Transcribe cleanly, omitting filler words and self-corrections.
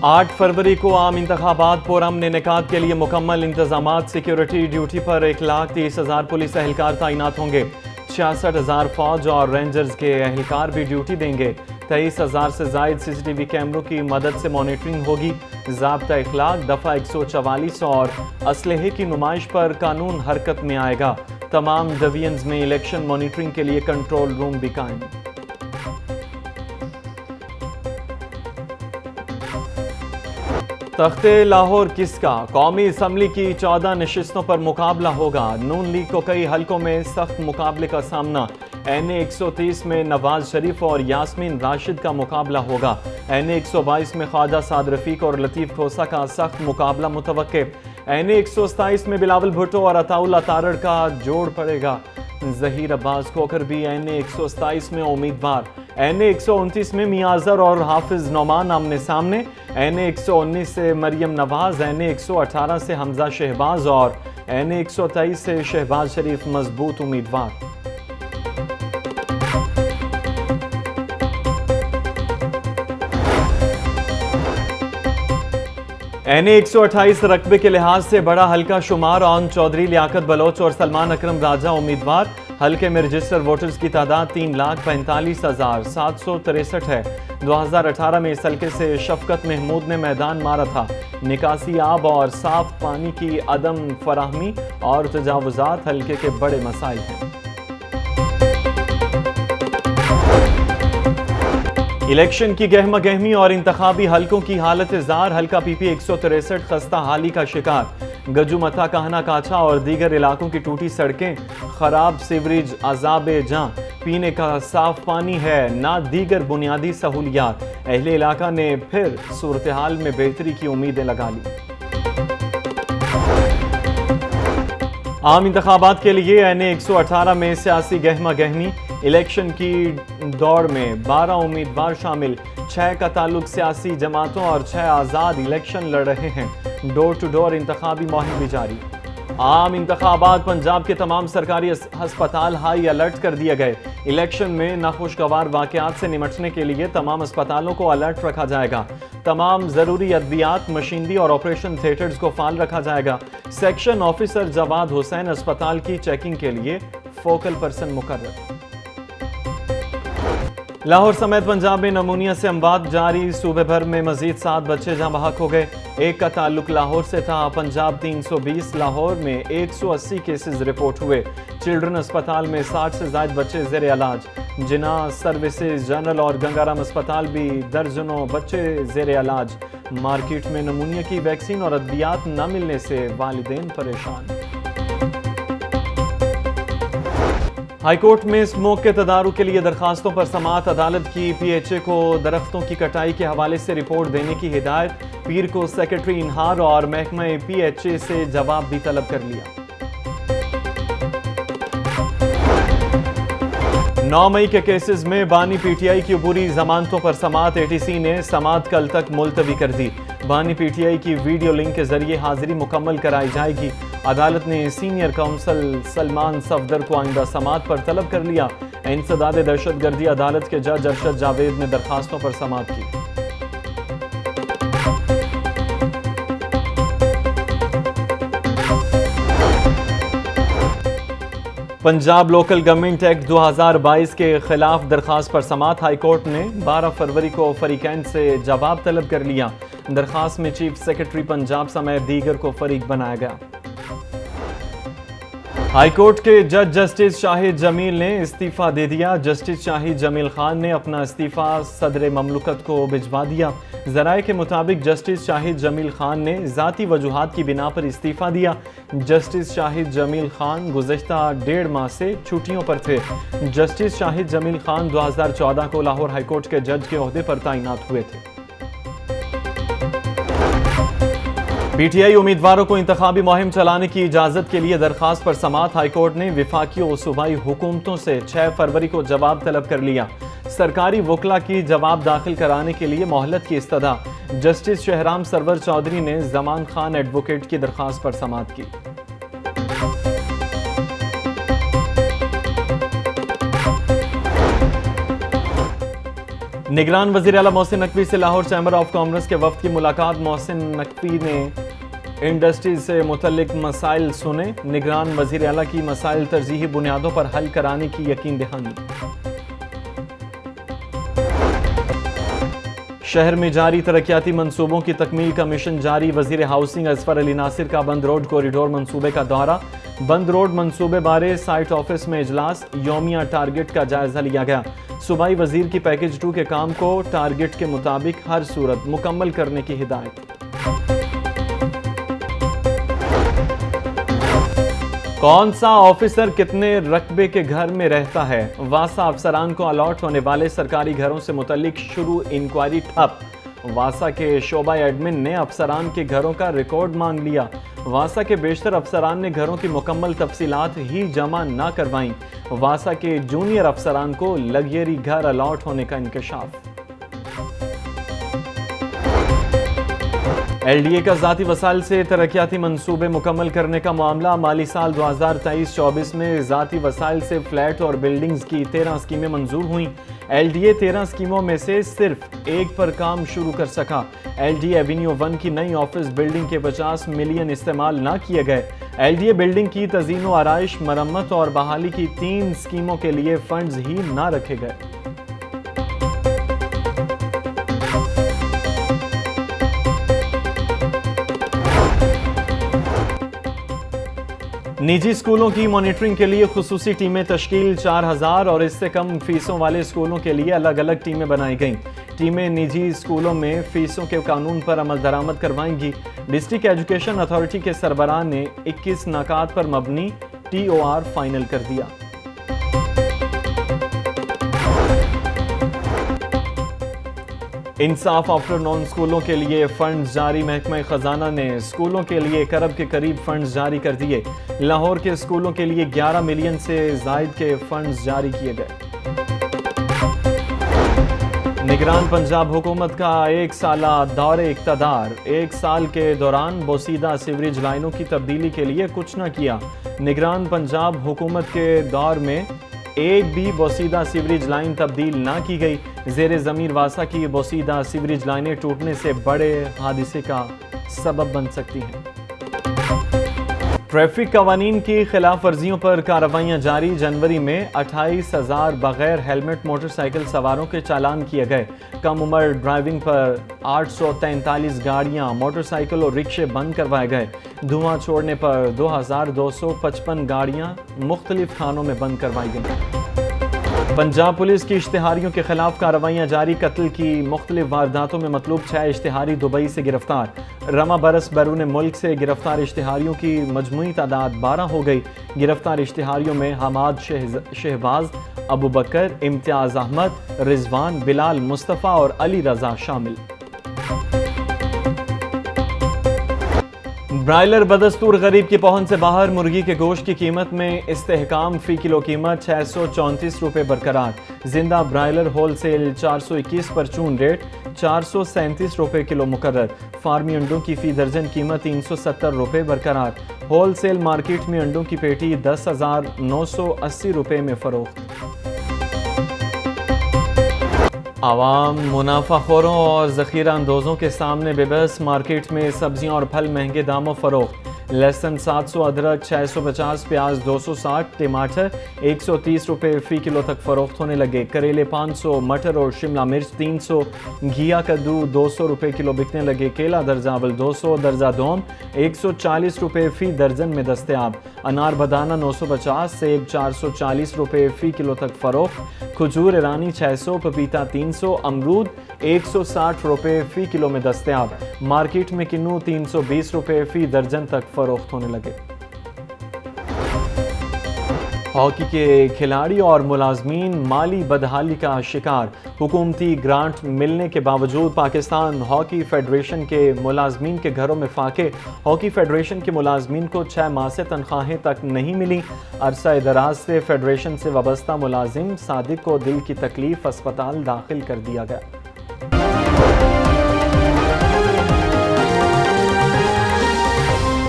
8 फरवरी को आम इंतखाबात पुरअमन इनेकाद के लिए मुकम्मल इंतजामात। सिक्योरिटी ड्यूटी पर 1,30,000 पुलिस एहलकार तैनात होंगे। 66,000 फौज और रेंजर्स के एहलकार भी ड्यूटी देंगे। 23,000 से जायद CCTV कैमरों की मदद से मॉनिटरिंग होगी। ज़ाब्ता इखलाक दफ़ा 144 और असलहे की नुमाइश पर कानून हरकत में आएगा। तमाम डिवीजन्स में इलेक्शन मॉनिटरिंग के लिए कंट्रोल रूम भी कायम। तख्ते लाहौर किसका? कौमी असम्बली की 14 नशिस्तों पर मुकाबला होगा। नून लीग को कई हलकों में सख्त मुकाबले का सामना। NA 130 में नवाज शरीफ और यास्मीन राशिद का मुकाबला होगा। NA 122 में ख्वाजा साद रफीक और लतीफ़ खोसा का सख्त मुकाबला मुतवक्के। NA 127 में बिलावल भुट्टो और अताउल अतारड़ का जोड़ पड़ेगा। जहीर अब्बास खोखर भी NA 127 में उम्मीदवार। NA 129 में मियां अजहर और हाफिज नौमान आमने सामने। NA 119 से मरियम नवाज, NA 118 से हमजा शहबाज और NA 123 से शहबाज शरीफ मजबूत उम्मीदवार। NA 128 रकबे के लिहाज से बड़ा हल्का शुमार। ऑन चौधरी, लियाकत बलोच और सलमान अकरम राजा उम्मीदवार। हल्के में रजिस्टर वोटर्स की तादाद 3,45,763 है। 2018 में इस हल्के से शफकत महमूद ने मैदान मारा था। निकासी आब और साफ पानी की अदम फराहमी और तजावुजात हल्के के बड़े मसाइल हैं। इलेक्शन की गहमा गहमी और इंतखाबी हलकों की हालत जार। हल्का PP 163 खस्ता हाली का शिकार। गजुमथा, कहना काछा और दीगर इलाकों की टूटी सड़कें, खराब सीवरेज, अजाबे जां, पीने का साफ पानी है ना दीगर बुनियादी सहूलियात। अहले इलाका ने फिर सूरत हाल में बेहतरी की उम्मीदें लगा ली। आम इंतखाबात के लिए NA 118 में सियासी गहमा गहमी। इलेक्शन की दौड़ में 12 उम्मीदवार शामिल। 6 का ताल्लुक सियासी जमातों और 6 आज़ाद इलेक्शन लड़ रहे हैं। डोर टू डोर इंतखाबी मुहिम भी जारी। आम इंतखाबात। पंजाब के तमाम सरकारी अस्पताल हाई अलर्ट कर दिए गए। इलेक्शन में नाखुशगवार वाक़यात से निमटने के लिए तमाम अस्पतालों को अलर्ट रखा जाएगा। तमाम ज़रूरी अद्वियात, मशीनरी और ऑपरेशन थिएटर्स को फाल रखा जाएगा। सेक्शन ऑफिसर जवाद हुसैन अस्पताल की चेकिंग के लिए फोकल पर्सन मुकर्रर। लाहौर समेत पंजाब में नमूनिया से अमवात जारी। सूबे भर में मजीद 7 बच्चे जहाँ बहक हो गए। एक का ताल्लुक लाहौर से था। पंजाब 320, लाहौर में 180 केसेस रिपोर्ट हुए। चिल्ड्रन अस्पताल में 60 से ज्यादा बच्चे जेर इलाज। जिना सर्विसेज जनरल और गंगाराम अस्पताल भी दर्जनों बच्चे जेर इलाज। मार्केट में नमूनिया की वैक्सीन और अद्वियात न मिलने से वालिदैन परेशान। हाईकोर्ट में स्मोक के तदारुक के लिए दरखास्तों पर समाअत। अदालत की PHA को दरख्तों की कटाई के हवाले से रिपोर्ट देने की हिदायत। पीर को सेक्रेटरी इनहार और महकमा PHA से जवाब भी तलब कर लिया। 9 मई के केसेस में बानी PTI की अबूरी जमानतों पर समाअत। ATC ने समाअत कल तक मुलतवी कर दी। बानी PTI की वीडियो लिंक के जरिए हाजिरी मुकम्मल कराई जाएगी। अदालत ने सीनियर काउंसल सलमान सफदर को आइंदा समाअत पर तलब कर लिया। इंसदाद दहशतगर्दी अदालत के जज अरशद जावेद ने दरखास्तों पर समाअत की। पंजाब लोकल गवर्नमेंट एक्ट 2022 के खिलाफ दरखास्त पर समाअत। हाईकोर्ट ने 12 फरवरी को फरीकैन से जवाब तलब कर लिया। दरखास्त में चीफ सेक्रेटरी पंजाब समेत दीगर को फरीक बनाया गया। हाईकोर्ट के जज जस्टिस शाहिद जमील ने इस्तीफा दे दिया। जस्टिस शाहिद जमील खान ने अपना इस्तीफा सदर ममलकत को भिजवा दिया। जराये के मुताबिक जस्टिस शाहिद जमील खान ने ज़ाती वजूहात की बिना पर इस्तीफा दिया। जस्टिस शाहिद जमील खान गुज़श्ता 1.5 माह से छुट्टियों पर थे। जस्टिस शाहिद जमील खान 2014 को लाहौर हाईकोर्ट के जज के ओहदे पर तैनात हुए थे। PTI उम्मीदवारों को इंतखाबी मुहिम चलाने की इजाज़त के लिए दरखास्त पर समाअत। हाईकोर्ट ने विफाकी और सूबाई हुकूमतों से 6 फरवरी को जवाब तलब कर लिया। सरकारी वकला की जवाब दाखिल कराने के लिए मोहलत की इस्तदा। जस्टिस शहराम सरवर चौधरी ने जमान खान एडवोकेट की दरखास्त पर समाअत की। निगरान वज़ीर आला मोहसिन नकवी से लाहौर चैम्बर ऑफ कॉमर्स के वफ्द की मुलाकात। मोहसिन नकवी ने इंडस्ट्री से मुतल्लिक मसाइल सुने। निगरान वज़ीर आला की मसाइल तरजीही बुनियादों पर हल कराने की यकीन दहानी। शहर में जारी तरक्याती मंसूबों की तकमील का मिशन जारी। वज़ीर हाउसिंग असफर अली नासिर का बंद रोड कॉरिडोर मंसूबे का दौरा। बंद रोड मंसूबे बारे साइट ऑफिस में इजलास। यौमिया टारगेट का जायजा लिया गया। सूबाई वजीर की पैकेज 2 के काम को टारगेट के मुताबिक हर सूरत मुकम्मल करने की हिदायत। कौन सा ऑफिसर कितने रकबे के घर में रहता है? वासा अफसरान को अलॉट होने वाले सरकारी घरों से मुतल्लिक शुरू इंक्वायरी ठप। वासा के शोबा एडमिन ने अफसरान के घरों का रिकॉर्ड मांग लिया। वासा के बेशतर अफसरान ने घरों की मुकम्मल तफसीलात ही जमा ना करवाईं। वासा के जूनियर अफसरान को लग्जरी घर अलॉट होने का इंकशाफ। LDA का ज़ाती वसाइल से तरक्याती मंसूबे मुकम्मल करने का मामला। माली साल 2023-24 में ज़ाती वसाइल से फ्लैट और बिल्डिंग्स की 13 स्कीमें मंजूर हुई। LDA 13 स्कीमों में से सिर्फ एक पर काम शुरू कर सका। LDA एवेन्यू 1 की नई ऑफिस बिल्डिंग के 50 मिलियन इस्तेमाल ना किए गए। LDA बिल्डिंग की तज़ीनो आराइश, मरम्मत और बहाली की 3 स्कीमों के लिए फंड्स ही ना रखे गए। निजी स्कूलों की मॉनिटरिंग के लिए खुसूसी टीमें तश्कील। 4000 और इससे कम फीसों वाले स्कूलों के लिए अलग अलग टीमें बनाई गईं। टीमें निजी स्कूलों में फीसों के कानून पर अमल दरामद करवाएंगी। डिस्ट्रिक्ट एजुकेशन अथॉरिटी के सरबराह ने 21 नकात पर मबनी TOR फाइनल कर दिया। इंसाफ आफ्टरनून स्कूलों के लिए फंड्स जारी। महकमा खजाना ने स्कूलों के लिए 1 अरब के करीब फंड्स जारी कर दिए। लाहौर के स्कूलों के लिए 11 मिलियन से जायद के फंड्स जारी किए गए। निगरान पंजाब हुकूमत का 1 साला दौरे इक़्तिदार। 1 साल के दौरान बोसीदा सीवरेज लाइनों की तब्दीली के लिए कुछ न किया। निगरान पंजाब हुकूमत के दौर में एक भी बोसीदा सीवरेज लाइन तब्दील ना की गई। ज़ेरे ज़मीन वासा की बोसीदा सीवरेज लाइनें टूटने से बड़े हादसे का सबब बन सकती हैं। ट्रैफिक कवानीन की खिलाफ वर्जियों पर कार्रवाइयां जारी। जनवरी में 28,000 बगैर हेलमेट मोटरसाइकिल सवारों के चालान किए गए। कम उम्र ड्राइविंग पर 843 गाड़ियां, मोटरसाइकिल और रिक्शे बंद करवाए गए। धुआं छोड़ने पर 2255 गाड़ियां मुख्तलिफ थानों में बंद करवाई गई। पंजाब पुलिस की इश्तिहारियों के खिलाफ कार्रवाइयां जारी। कत्ल की मुख्तलिफ वारदातों में मतलूब 6 इश्तिहारी दुबई से गिरफ्तार। रमा बरस बैरून मुल्क से गिरफ्तार इश्तिहारियों की मजमूई तादाद 12 हो गई। गिरफ्तार इश्तिहारियों में हमाद शहबाज, अबू बकर, इम्तियाज अहमद, रिजवान, बिलाल, मुस्तफ़ा और अली रजा शामिल। ब्रायलर बदस्तूर गरीब की पहुंच से बाहर। मुर्गी के गोश्त की कीमत में इस्तेहकाम। फी किलो कीमत 634 रुपये बरकरार। जिंदा ब्रायलर होलसेल 421 पर चून रेट 437 रुपये किलो मुकर्रर। फार्मी अंडों की फी दर्जन कीमत 370 रुपये बरकरार। होलसेल मार्केट में अंडों की पेटी 10,980 रुपये में फरोख्त। आवाम मुनाफाखोरों और ज़ख़ीरा अंदोज़ों के सामने बेबस। मार्केट में सब्जियां और फल महंगे दामों फरोख्त। लहसुन 700, अदरक 650, प्याज 260, टमाटर 130 रुपये फ़ी किलो तक फ़रोख्त होने लगे। करेले 500, मटर और शिमला मिर्च 300, घिया कद्दू 200 रुपये किलो बिकने लगे। केला दर्जावल 200, दर्जा दोम 140 रुपये फ़ी दर्जन में दस्तयाब। अनार बदाना 950, सेब 440 रुपये फ़ी किलो तक फ़रोख्त। खजूर ईरानी 600, पपीता 300, अमरूद 160 रुपये फ़ी किलो में दस्तयाब। मार्केट में किन्नू 320 रुपये फ़ी दर्जन तक फरोख्त होने लगे। हॉकी के खिलाड़ी और मुलाजमीन माली बदहाली का शिकार। हुकूमती ग्रांट मिलने के बावजूद पाकिस्तान हॉकी फेडरेशन के मुलाजमीन के घरों में फाके। हॉकी फेडरेशन के मुलाजमीन को 6 माह से तनख्वाहें तक नहीं मिली। अरसा दराज से फेडरेशन से वाबस्ता मुलाजिम सादिक को दिल की तकलीफ अस्पताल दाखिल कर दिया गया।